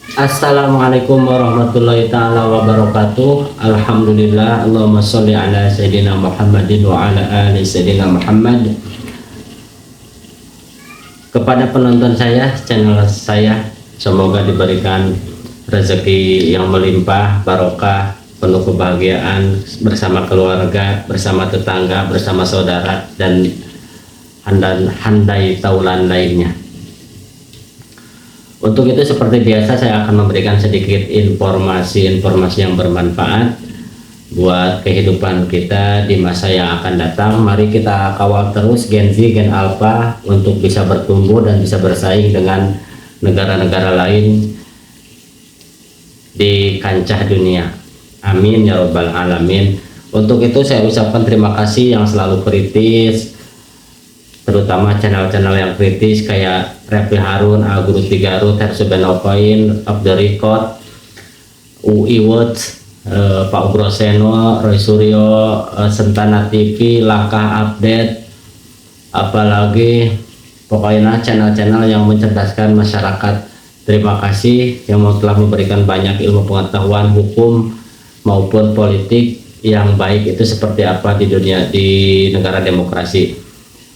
Assalamualaikum warahmatullahi ta'ala wabarakatuh. Alhamdulillah, Allahumma sholli ala Sayyidina Muhammadin wa ala ali Sayyidina Muhammad. Kepada penonton saya, channel saya, semoga diberikan rezeki yang melimpah, barokah, penuh kebahagiaan bersama keluarga, bersama tetangga, bersama saudara, dan handai taulan lainnya. Untuk itu seperti biasa saya akan memberikan sedikit informasi yang bermanfaat buat kehidupan kita di masa yang akan datang. Mari kita kawal terus Gen Z, Gen Alpha untuk bisa bertumbuh dan bisa bersaing dengan negara-negara lain di kancah dunia. Amin ya robbal alamin. Untuk itu saya ucapkan terima kasih yang selalu kritis, terutama channel-channel yang kritis kayak Refli Harun, Aguru Tigarut, Hersubenopoin, Off the Record, UI Watch, Pak Ugroseno, Roy Suryo, Sentana TV, Langkah Update, apalagi pokoknya channel-channel yang mencerdaskan masyarakat. Terima kasih yang telah memberikan banyak ilmu pengetahuan hukum maupun politik yang baik itu seperti apa di dunia, di negara demokrasi.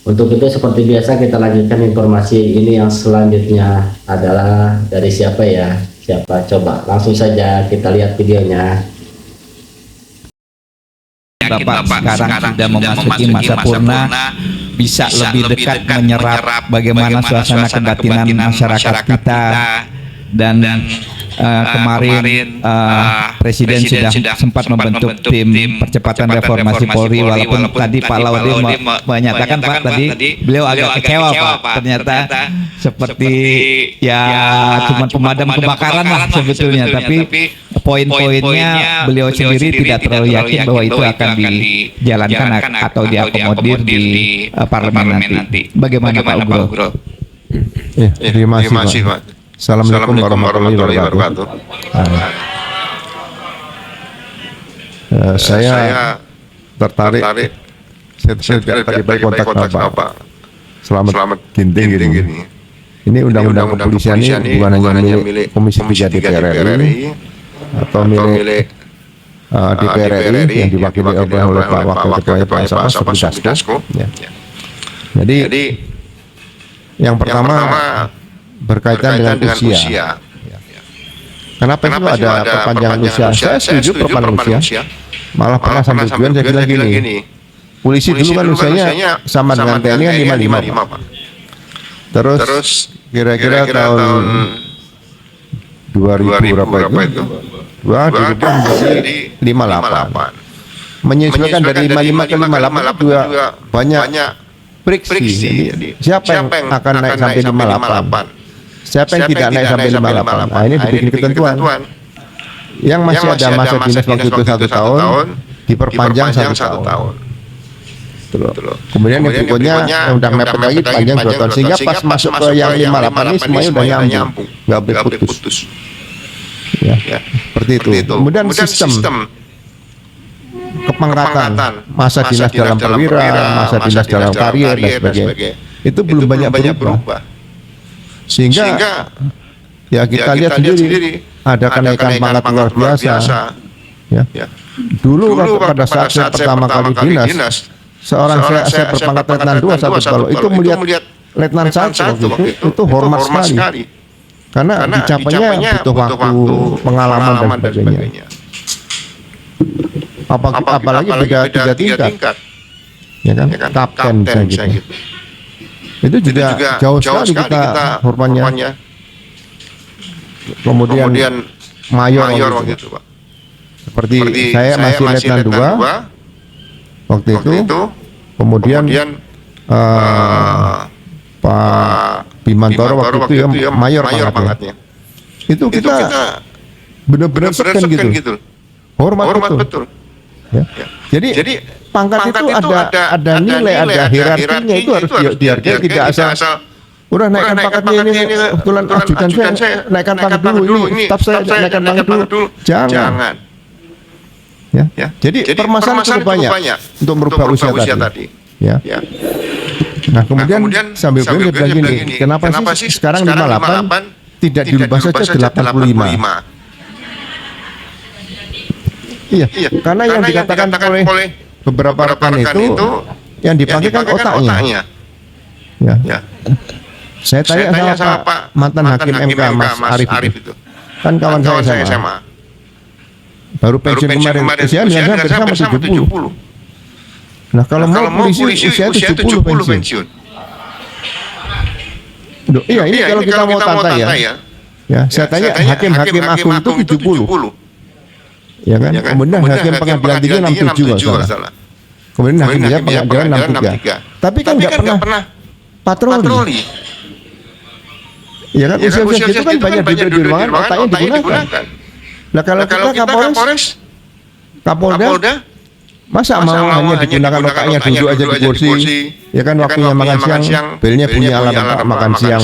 Untuk itu seperti biasa kita lanjutkan informasi ini. Yang selanjutnya adalah dari siapa ya? Siapa? Coba langsung saja kita lihat videonya. Bapak sekarang sudah memasuki masa purna, bisa lebih dekat menyerap bagaimana suasana kebatinan masyarakat kita. Dan kemarin Presiden sudah sempat membentuk tim percepatan reformasi Polri, walaupun tadi Pak Laude menyatakan Pak tadi beliau agak kecewa Pak, ternyata seperti ya cuma pemadam kebakaran lah sebetulnya, tapi poin-poinnya beliau sendiri tidak terlalu yakin bahwa itu akan dijalankan atau diakomodir di parlemen nanti. Bagaimana Pak Ugro? Ya, terima kasih Pak. Assalamualaikum warahmatullahi wabarakatuh. Saya tertarik. Saya tadi baik kontak Bapak. Selamat ginting gini. Ini undang-undang kepolisian ini bukan hanya milik Komisi 3 DPR RI atau milik DPR RI yang diwakili oleh Pak Wakil Ketua Pak seperti Dasko. Jadi yang pertama berkaitan dengan usia. Kenapa itu ada perpanjangan usia? Saya setuju perpanjangan usia. Malah pernah sampai tujuan saya bilang gini, polisi dulu kan usianya sama dengan TNI kan 55 Pak. Terus kira-kira tahun 2000 berapa itu? Wah, dirubah menjadi 58. Menyesuaikan dari 55 ke 58 juga banyak friksi. Siapa yang akan naik sampai 58? Siapa yang tidak naik sampai 58? Nah, ini dibikin ketentuan. Yang masih ada masa dinas waktu itu 1 tahun, diperpanjang 1 tahun. Kemudian yang berikutnya undang mepet lagi panjang 2 tahun, sehingga pas masuk ke yang 58 ini semuanya udah nyambung, nggak boleh putus. Ya, seperti itu. Kemudian sistem kepangkatan, masa dinas dalam perwira, masa dinas dalam karier dan sebagainya, itu belum banyak berubah. Sehingga ya kita lihat sendiri ada kenaikan pangkat luar biasa. Ya. Dulu pada saat saya pertama kali dinas, seorang saya berpangkat letnan 2 satu kalau itu melihat letnan 1 itu hormat sekali. Karena dicapainya butuh waktu, pengalaman dan sebagainya. Apalagi beda 3 tingkat. Ya kan? Kapten misalnya gitu. Itu juga jauh sekali kita hormatnya. Kemudian mayor gitu Pak. Seperti saya masih letnan 2 waktu itu. Kemudian Pak Bimantoro waktu itu ya mayor pangkatnya. Itu kita benar-benar segan gitu. Hormat betul. Ya. Jadi pangkat itu ada nilai, ada hierarkinya, itu harus dihargai, tidak asal udah naikkan pangkatnya ini kebetulan ajudan saya naikkan pangkat dulu, ini staf saya naikkan pangkat dulu. Jangan. Ya. Jadi permasalahan cukup banyak untuk merubah usia tadi. Ya. Nah kemudian sambil dia bilang gini, kenapa sih sekarang 58 tidak dirubah saja 85. Iya, karena yang dikatakan oleh beberapa rekan itu yang dipakai kan otaknya. Ya. Saya tanya sama Pak mantan hakim MK Mas Arif itu. Kan kawan saya SMA. Baru pensiun kemarin, usianya hampir sama 70. Nah, kalau mau polisi usia 70 pensiun. Loh, iya, ini kalau kita mau tanya ya. Ya, saya tanya hakim-hakim agung itu 70. Ya kan? Kemudian hakim pengadilan tinggi 67 enggak salah. Kemudian hakim biasa pengadilan 63. Tapi kan enggak pernah patroli. Ya kan, usia itu kan banyak duduk di ruangan, otaknya digunakan. Nah, kalau kita Kapolres, Kapolda, masa mau hanya digunakan otaknya duduk aja di kursi, ya kan, waktunya makan siang, belnya bunyi alarm makan siang.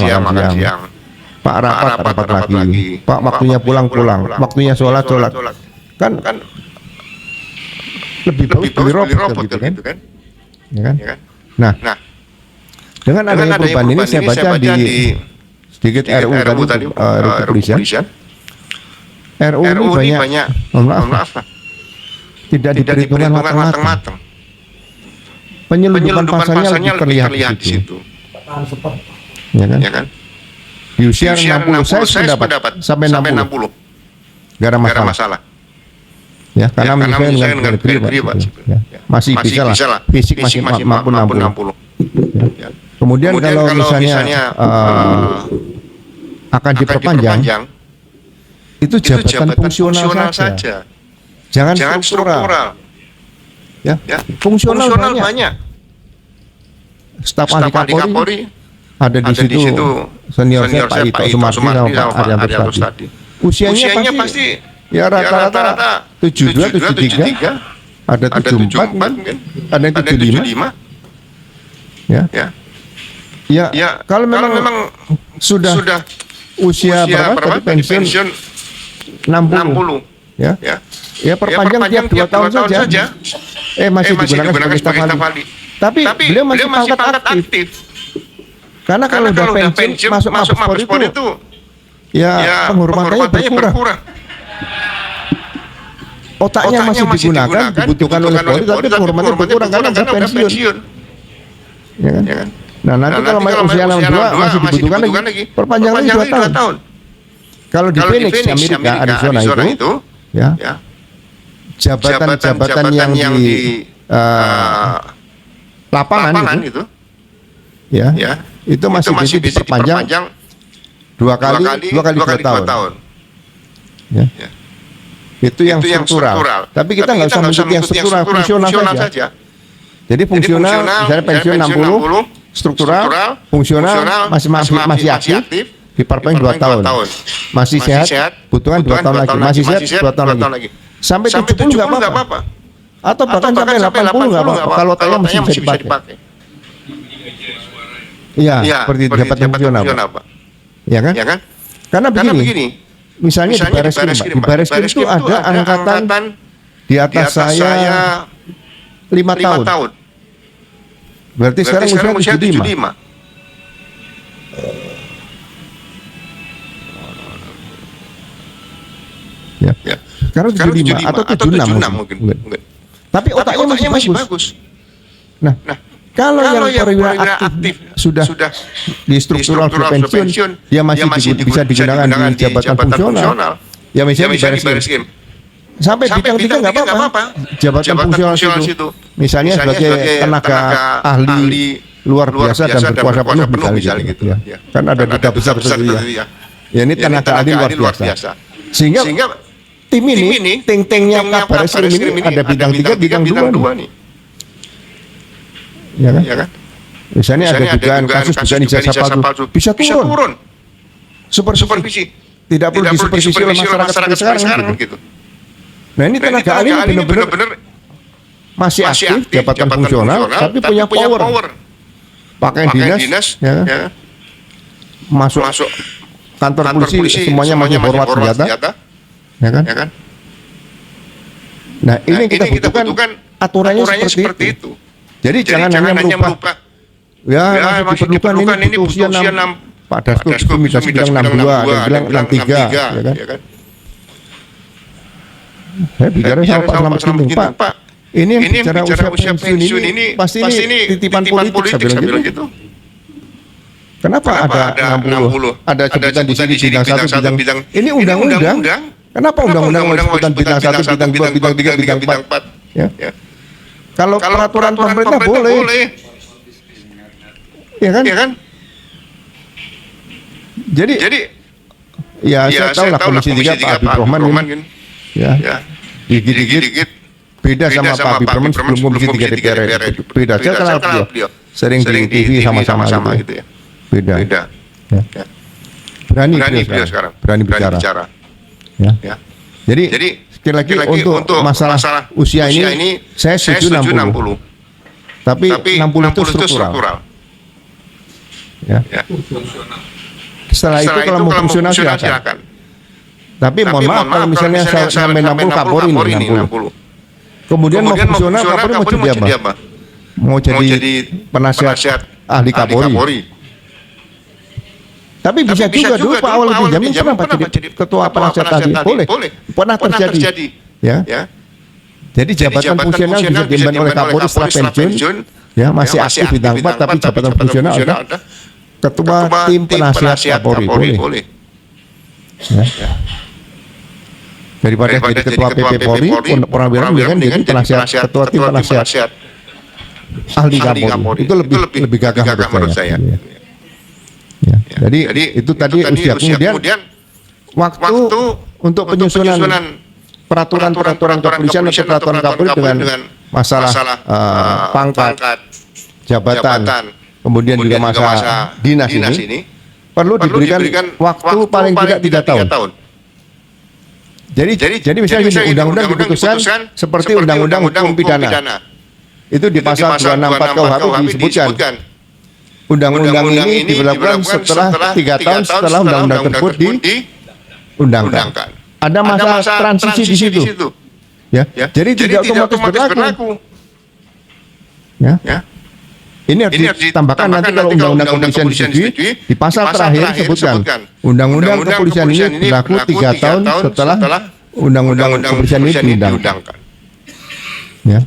Pak rapat lagi, Pak waktunya pulang, waktunya sholat. Kan lebih bagus beli robot gitu kan? Ya kan? Nah, dengan adanya perubahan ini saya baca di sedikit RU tadi, kepolisian. RU ini banyak, mohon maaf, tidak diperhitungkan matang-matang. Penyelundupan pasalnya lebih terlihat di situ. Ya kan? Di usia 60 saya pendapat sampai 60. Gak ada masalah. Ya, karena menyesuaikan dengan negeri, Pak. Ya. Masih bisa lah. Fisik masih mampu 60. Ya. Kemudian kalau misalnya akan diperpanjang, itu jabatan fungsional saja. Jangan struktural. Ya. Fungsional banyak. Staf ahli Kapolri ada di situ senior saya Pak Ito Sumardi sama Pak Arianto tadi. Usianya pasti ya rata-rata 72, 73, ada 74, ada yang 75. Ya, kalau memang sudah usia berapa tadi pensiun 60. Ya perpanjang tiap 2 tahun saja. Masih digunakan sebagai staf ahli. Tapi beliau masih pangkat aktif. Karena kalau udah pensiun masuk Mabespori itu ya penghormatannya berkurang. Otaknya masih digunakan, dibutuhkan oleh Polri, tapi penghormatannya berkurang karena udah pensiun. Ya kan? Nah, nanti kalau usia 62 masih dibutuhkan lagi, perpanjang lagi 2 tahun. Kalau di Phoenix, Amerika, Arizona itu, ya, jabatan yang di lapangan itu, ya, itu masih diperpanjang 2 kali 2 tahun. Ya. Itu yang struktural. Tapi kita nggak usah mengikuti yang struktural, fungsional saja. Jadi fungsional, misalnya pensiun 60, struktural, fungsional masih aktif, diperpanjang 2 tahun. Masih sehat, butuhan 2 tahun lagi. Masih sehat, 2 tahun lagi. Sampai 70 nggak apa-apa. Atau bahkan sampai 80 nggak apa-apa. Kalau otaknya masih bisa dipakai. Iya, seperti jabatan fungsional, Pak. Ya kan? Karena begini. Misalnya di Baris Krim itu ada angkatan di atas saya 5 tahun. Berarti sekarang usia 75. Ya. Sekarang 75 atau 76 mungkin. Tapi otaknya masih bagus. Nah, kalau yang perwira aktif sudah di struktural pensiun, dia masih bisa digunakan di jabatan fungsional. Ya misalnya di Baris Krim. Sampai bintang 3 nggak apa-apa. Jabatan fungsional situ. Misalnya sebagai tenaga ahli luar biasa dan berkuasa penuh misalnya gitu. Ya. Kan ada duta besar itu ya. Ya ini tenaga ahli luar biasa. Sehingga tim ini, ting-tingnya Baris Krim ini ada bintang 3, bintang 2 nih. Ya kan? Misalnya ada dugaan kasus dugaan ijazah palsu, bisa turun. Supervisi. Tidak perlu disupervisi oleh masyarakat sekarang gitu. Nah ini tenaga ahli benar-benar masih aktif, jabatan fungsional, tapi punya power. Pakaian dinas, ya. Masuk kantor polisi, semuanya masih hormat senjata, ya kan? Nah ini kita butuhkan aturannya seperti itu. Jadi jangan hanya merubah. Ya, masih diperlukan ini usia 40 Pak Dasko Midas bilang 62, ada yang bilang 63, ya kan? Saya bicara sama Pak Slamet Ginting, Pak, ini yang bicara usia pensiun ini pasti ini titipan politik, saya bilang gitu. Kenapa ada 60? Ada sebutan di sini bidang 1, bidang ini undang-undang. Kenapa undang-undang sebutan bidang 1, bidang 2, bidang 3, bidang 4? Ya. Kalau peraturan pemerintah boleh. Ya kan? Jadi ya saya tahu lah Komisi 3 Pak Habib Rahman kan. Ya. Dikit-dikit beda sama Pak Habib Rahman sebelum Komisi 3 DPR. Beda. Saya kenal beliau. Sering di TV sama-sama gitu ya. Beda. Ya. Berani beliau sekarang. Berani bicara. Ya. Jadi sekali lagi untuk masalah usia ini saya setuju 60. Tapi 60 itu struktural. Ya. Setelah itu kalau mau fungsional silakan. Tapi mohon maaf kalau misalnya sampai 60 Kapolri ini 60. Kemudian mau fungsional Kapolri mau jadi apa? Mau jadi penasihat ahli Kapolri. Tapi bisa juga dulu Pak Awal Jamin pernah jadi ketua penasihat ahli, boleh. Pernah terjadi. Ya. Jadi jabatan fungsional bisa diemban oleh Kapolri setelah pensiun. Ya, masih aktif di Tangpat tapi jabatan fungsional ada ketua tim penasihat Kapolri, boleh. Ya. Daripada jadi ketua PP Polri, perwira dengan jadi penasihat ketua tim penasihat ahli Kapolri. Itu lebih gagah menurut saya. Ya. Jadi itu tadi usia. Kemudian waktu untuk penyusunan peraturan kepolisian atau peraturan Kapolri dengan masalah pangkat, jabatan, kemudian juga masa dinas ini perlu diberikan waktu paling tidak 3 tahun. Jadi misalnya undang-undang diputuskan seperti undang-undang hukum pidana. Itu di pasal 264 KUHP disebutkan undang-undang ini diberlakukan setelah 3 tahun setelah undang-undang tersebut diundangkan. Ada masa transisi di situ. Ya. Jadi tidak otomatis berlaku. Ya. Ini harus ditambahkan nanti kalau undang-undang kepolisian disetujui, di pasal terakhir disebutkan undang-undang kepolisian ini berlaku 3 tahun setelah undang-undang kepolisian ini diundangkan. Ya.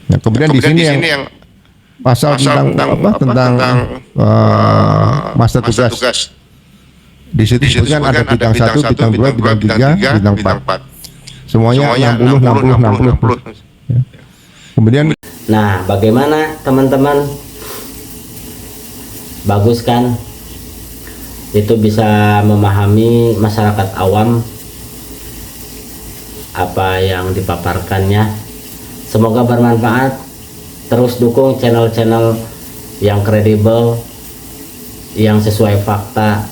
Nah, kemudian di sini yang pasal tentang masa tugas. Di situ disebutkan ada bidang 1, bidang 2, bidang 3, bidang 4. Semuanya 60. Ya. Kemudian Nah, bagaimana teman-teman? Bagus kan? Itu bisa memahami masyarakat awam apa yang dipaparkannya. Semoga bermanfaat. Terus dukung channel-channel yang kredibel, yang sesuai fakta,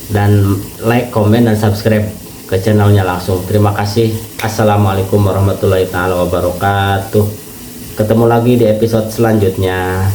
dan like, komen, dan subscribe ke channelnya langsung. Terima kasih. Assalamualaikum warahmatullahi wabarakatuh. Ketemu lagi di episode selanjutnya.